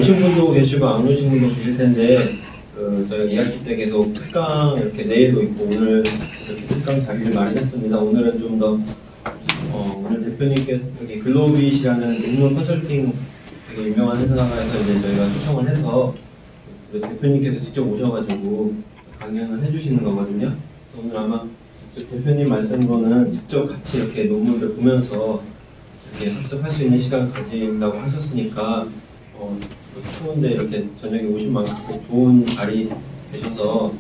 오신 분도 계시고 안 오신 분도 계실 텐데 저희가 2학기 때 계속 특강 이렇게 내일도 있고 오늘 이렇게 특강 자리를 마련했습니다. 오늘은 좀 더 오늘 대표님께서 여기 글로빗이라는 인문 컨설팅 되게 유명한 회사에서 이제 저희가 초청을 해서 대표님께서 직접 오셔가지고 강연을 해주시는 거거든요. 그래서 오늘 아마 대표님 말씀으로는 직접 같이 이렇게 논문을 보면서 이렇게 학습할 수 있는 시간을 가진다고 하셨으니까 추운데 이렇게 저녁에 오신 만큼 꼭 좋은 자리 되셔서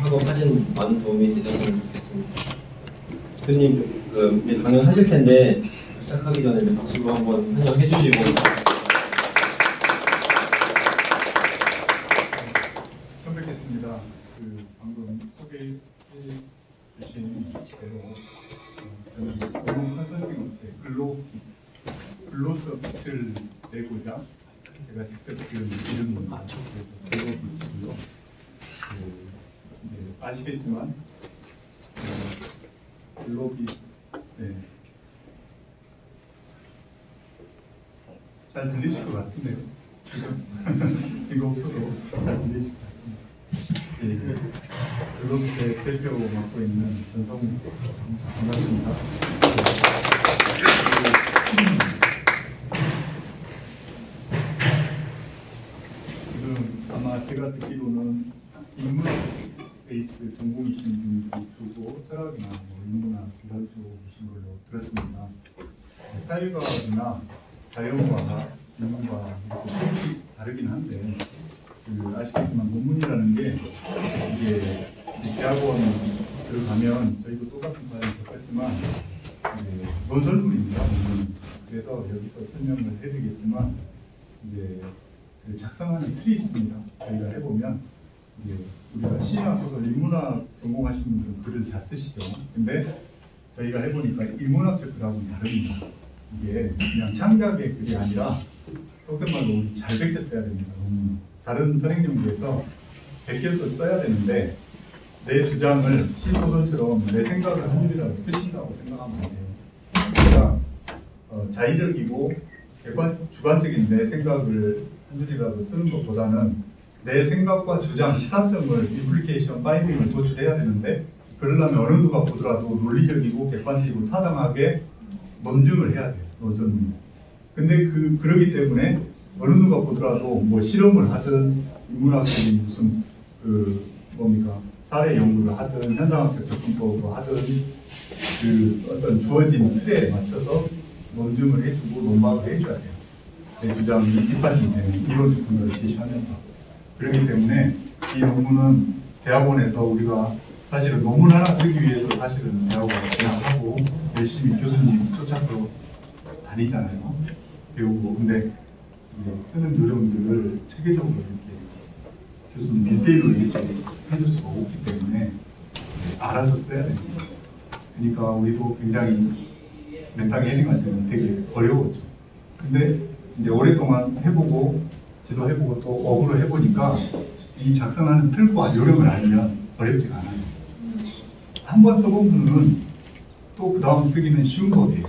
학업하신 많은 도움이 되셨으면 좋겠습니다. 대표님 이제 강연하실 텐데 시작하기 전에 이제 박수로 한번 환영해 주시고. 처음 뵙겠습니다. 방금 소개해 주신 대로 저는 공공 컨설팅 업체 글로서빛을 내고자 제가 직접 지은 이름입니다. 글로빛이고요. 아시겠지만 글로빛 잘 들리실 것 같은데요. 이거 없어도 잘 들리실 것 같습니다. 글로빗의 대표 맡고 있는 전성우 반갑습니다. 지금 아마 제가 듣기로는 인문학 베이스 전공이신 분이 주고 철학이나 인문학 이런 쪽이신 걸로 들었습니다. 사회과학이나 자연과학, 인문과학 조금씩 다르긴 한데 아시겠지만 논문이라는 게 이게 대학원 들어가면 저희도 똑같은 과정을 겪었지만 논설문입니다. 논문. 그래서 여기서 설명을 해드리겠지만 이제 작성하는 틀이 있습니다. 저희가 해보면 이제 우리가 시나 소설, 인문학 전공하신 분들은 글을 잘 쓰시죠. 근데 저희가 해보니까 인문학적 글하고는 다릅니다. 이게 그냥 창작의 글이 아니라 속된 말로 우리 잘 베껴 써야 됩니다. 다른 선행연구에서 베껴서 써야 되는데 내 주장을 시소설처럼 내 생각을 한 줄이라도 쓰신다고 생각하면 안 돼요. 그러니까 자의적이고 주관적인 내 생각을 한 줄이라도 쓰는 것보다는 내 생각과 주장, 시사점을 임플리케이션, 파인딩을 도출해야 되는데 그러려면 어느 누가 보더라도 논리적이고 객관적이고 타당하게 논증을 해야 돼요. 논설문이. 근데 그러기 때문에 어느 누가 보더라도 뭐 실험을 하든 인문학적인 무슨 사례 연구를 하든 현상학적 접근법으로 하든 어떤 주어진 틀에 맞춰서 논증을 해주고 논박을 해줘야 돼요. 내 주장이 뒷받침이 되는 이론적 근거를 제시하면서. 그렇기 때문에 이 논문은 대학원에서 우리가 사실은 논문 하나 쓰기 위해서 사실은 대학원에 진학하고 열심히 교수님 쫓아서 다니잖아요. 배우고. 근데 쓰는 요령들을 체계적으로 이렇게 교수님 1대1로 해줄 수가 없기 때문에 알아서 써야 됩니다. 그러니까 우리도 굉장히 멘탈 헤딩할 때는 되게 어려웠죠. 근데 이제 오랫동안 해보고 지도해보고 또 어구로 해보니까 이 작성하는 틀과 요령을 알면 어렵지가 않아요. 한 번 써본 분은 또 그 다음 쓰기는 쉬운 거예요.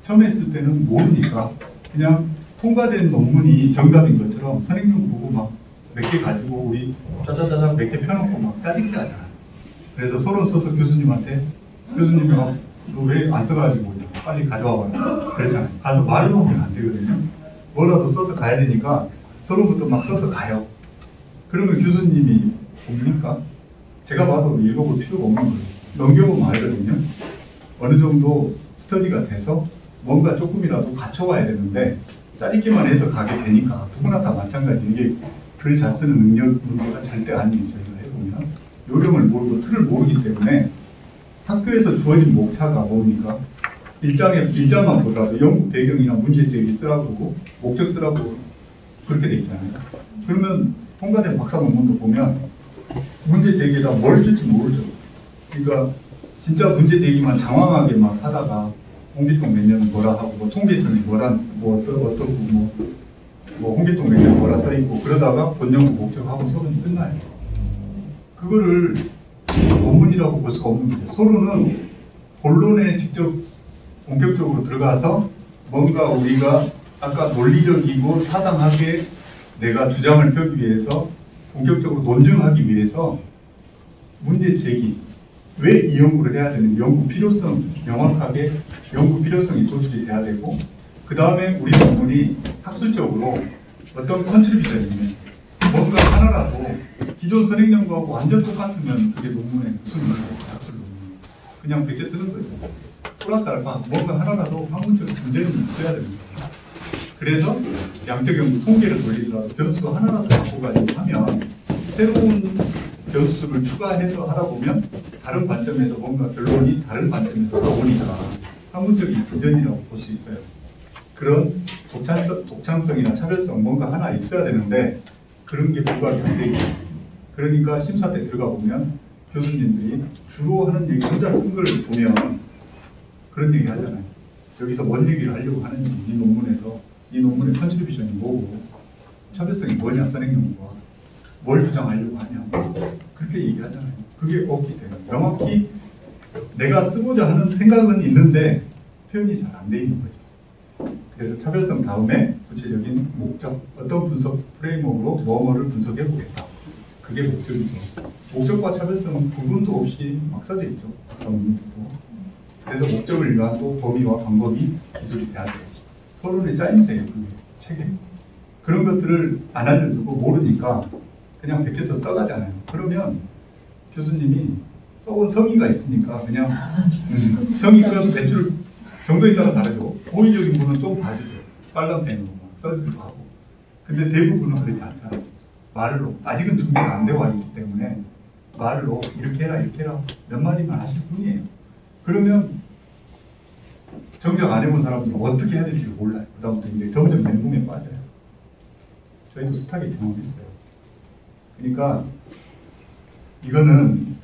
처음에 쓸 때는 모르니까 그냥 통과된 논문이 정답인 것처럼 선행용 보고 막 몇 개 가지고 우리 짜자자자 몇 개 펴놓고 막 짜증게 하잖아요. 그래서 서로 써서 교수님한테 교수님이 너 왜 안 써가지고 빨리 가져와봐라 그랬잖아요. 가서 말을 하면 안 되거든요. 뭐라도 써서 가야 되니까 서로부터 막 써서 가요. 그러면 교수님이 봅니까? 제가 봐도 읽어볼 필요가 없는 거예요. 넘겨보면 알거든요. 어느 정도 스터디가 돼서 뭔가 조금이라도 갖춰와야 되는데 짜릿기만 해서 가게 되니까 누구나 다 마찬가지. 이게 글 잘 쓰는 능력 문제가 절대 아니에요. 저희가 해보면 요령을 모르고 틀을 모르기 때문에 학교에서 주어진 목차가 뭡니까? 일장만 보더라도 연구 배경이나 문제제기 쓰라고 그러고 목적 쓰라고 그렇게 돼 있잖아요. 그러면 통과된 박사 논문도 보면 문제제기에다 뭘 쓸지 모르죠. 그러니까 진짜 문제제기만 장황하게 막 하다가 홍길동 몇 년은 뭐라 하고 뭐 통계청이 어떻고 홍길동 몇 년 뭐라 써있고 그러다가 본연구 목적하고 서론이 끝나요. 그거를 논문이라고 볼 수가 없는 거죠. 서론은 본론에 직접 본격적으로 들어가서 뭔가 우리가 아까 논리적이고 타당하게 내가 주장을 펴기 위해서 본격적으로 논증하기 위해서 문제 제기, 왜 이 연구를 해야 되는지 연구 필요성, 명확하게 연구 필요성이 도출이 돼야 되고, 그 다음에 우리 논문이 학술적으로 어떤 컨트리뷰션이 뭔가 하나라도 기존 선행 연구하고 완전 똑같으면 그게 논문에 무슨 의미가 있어요? 학술 논문 그냥 100개 쓰는 거죠. 플러스 알파 뭔가 하나라도 학문적 문제는 있어야 됩니다. 그래서 양적 연구 통계를 돌리더라도 변수 하나라도 갖고 가지고 하면 새로운 변수를 추가해서 하다 보면 다른 관점에서 뭔가 결론이 다른 관점에서 나오니까 학문적인 진전이라고 볼 수 있어요. 그런 독창성이나 차별성 뭔가 하나 있어야 되는데 그런 게 불가결되기. 그러니까 심사 때 들어가 보면 교수님들이 주로 하는 얘기 혼자 쓴 걸 보면 그런 얘기 하잖아요. 여기서 뭔 얘기를 하려고 하는지 이 논문에서 이 논문의 컨트리뷰션이 뭐고 차별성이 뭐냐 선행연구와 뭘 주장하려고 하냐 그렇게 얘기하잖아요. 그게 없기 때문에 명확히 내가 쓰고자 하는 생각은 있는데 표현이 잘 안 돼 있는 거죠. 그래서 차별성 다음에 구체적인 목적, 어떤 분석 프레임워크로 뭐뭐를 분석해 보겠다. 그게 목적이죠. 목적과 차별성은 구분도 없이 막 써져 있죠. 논문도. 그래서 목적을 위한 또 범위와 방법이 기술이 돼야 돼요. 서론의 짜임새예요. 그게 책에. 그런 것들을 안 알려주고 모르니까 그냥 베껴서 써가잖아요. 그러면 교수님이 써온 성의가 있으니까 그냥 성의가 몇 줄 정도에 따라 다르죠. 호의적인 분은 좀 봐주죠. 빨간 펜으로 막 써주기도 하고. 근데 대부분은 그렇지 않잖아요. 말로 아직은 준비가 안 되어 있기 때문에 말로 이렇게 해라 이렇게 해라 몇 마디만 하실 뿐이에요. 그러면 정작 안 해본 사람들은 어떻게 해야 될지 몰라요. 그 다음부터 이제 점점 멘붕에 빠져요. 저희도 숱하게 경험했어요. 그러니까 이거는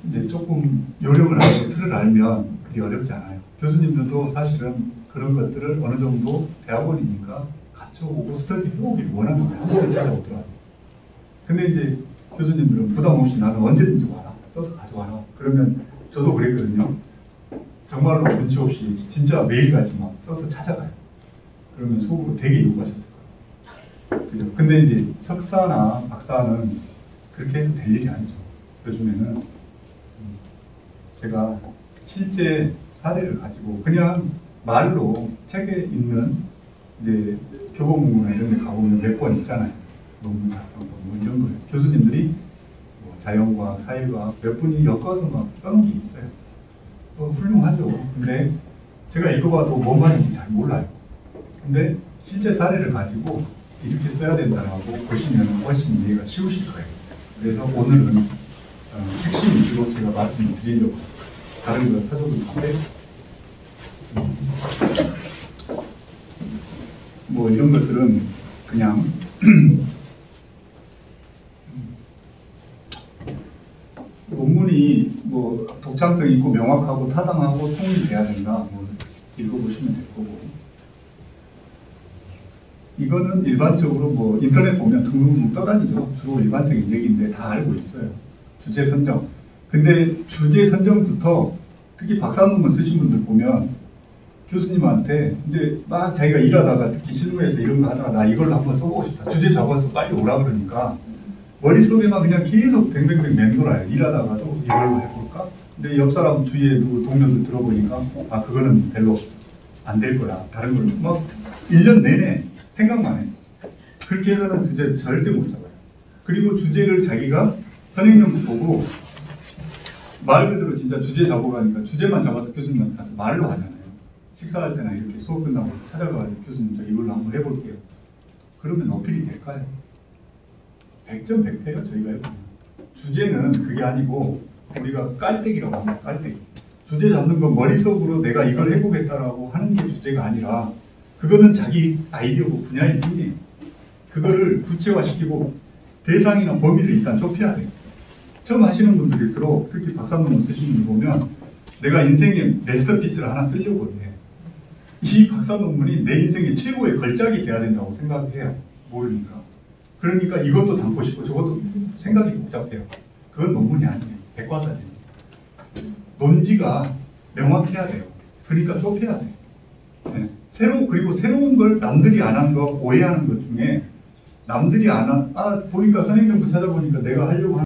이제 조금 요령을 알고 틀을 알면 그리 어렵지 않아요. 교수님들도 사실은 그런 것들을 어느 정도 대학원이니까 갖춰오고 스터디 해오기를 원하는 거예요. 한국을 찾아오더라고요. 근데 이제 교수님들은 부담 없이 나는 언제든지 와라. 써서 가져와라. 그러면 저도 그랬거든요. 정말로 눈치 없이 진짜 매일같이 막 써서 찾아가요. 그러면 속으로 되게 요구하셨을 거예요. 그죠? 근데 이제 석사나 박사는 그렇게 해서 될 일이 아니죠. 요즘에는 제가 실제 사례를 가지고 그냥 말로 책에 있는 이제 교보문고나 이런 데 가보면 몇 번 있잖아요. 논문 작성, 뭐 이런 거예요. 교수님들이 뭐 자연과학, 사회과학 몇 분이 엮어서 막 써놓은 게 있어요. 훌륭하죠. 근데 제가 읽어봐도 뭔 말인지 잘 몰라요. 근데 실제 사례를 가지고 이렇게 써야 된다라고 보시면 훨씬 이해가 쉬우실 거예요. 그래서 오늘은 핵심 위주로 제가 말씀을 드리려고 다른 거 사줘도 뭐 이런 것들은 그냥 논문이 뭐 독창성 있고 명확하고 타당하고 통일돼야 된다. 뭐 읽어보시면 될 거고. 이거는 일반적으로 뭐 인터넷 보면 둥둥둥 떠다니죠. 주로 일반적인 얘기인데 다 알고 있어요. 주제 선정. 근데 주제 선정부터 특히 박사 논문 쓰신 분들 보면 교수님한테 이제 막 자기가 일하다가 특히 실무에서 이런 거 하다가 나 이걸로 한번 써보고 싶다. 주제 적어서 빨리 오라 그러니까 머릿속에만 그냥 계속 뱅뱅뱅 맴돌아요. 일하다가도 이걸로 해볼까? 근데 옆 사람 주위에 누구 동료들 들어보니까 아 그거는 별로 안 될 거야. 다른 걸로 막 1년 내내 생각만 해. 그렇게 해서는 주제 절대 못 잡아요. 그리고 주제를 자기가 선행연구 보고 말 그대로 진짜 주제 잡아가니까 주제만 잡아서 교수님한테 가서 말로 하잖아요. 식사할 때나 이렇게 수업 끝나고 찾아가서 교수님 저 이걸로 한번 해볼게요. 그러면 어필이 될까요? 100점 100패요 저희가 해보면. 주제는 그게 아니고 우리가 깔때기라고 합니다. 깔때기. 주제 잡는 건 머릿속으로 내가 이걸 해보겠다라고 하는 게 주제가 아니라 그거는 자기 아이디어고 분야일 뿐이에요. 그거를 구체화시키고 대상이나 범위를 일단 좁혀야 돼요. 처음 하시는 분들일수록 특히 박사 논문 쓰시는 분 보면 내가 인생의 마스터피스를 하나 쓰려고 해. 이 박사 논문이 내 인생의 최고의 걸작이 돼야 된다고 생각해요. 모르니까. 그러니까 이것도 담고 싶고 저것도 생각이 복잡해요. 그건 논문이 아니에요. 백과사전이에요. 논지가 명확해야 돼요. 그러니까 좁혀야 돼요. 네. 그리고 새로운 걸 남들이 안 한 거, 오해하는 것 중에 남들이 안 보니까 선행정부 찾아보니까 내가 하려고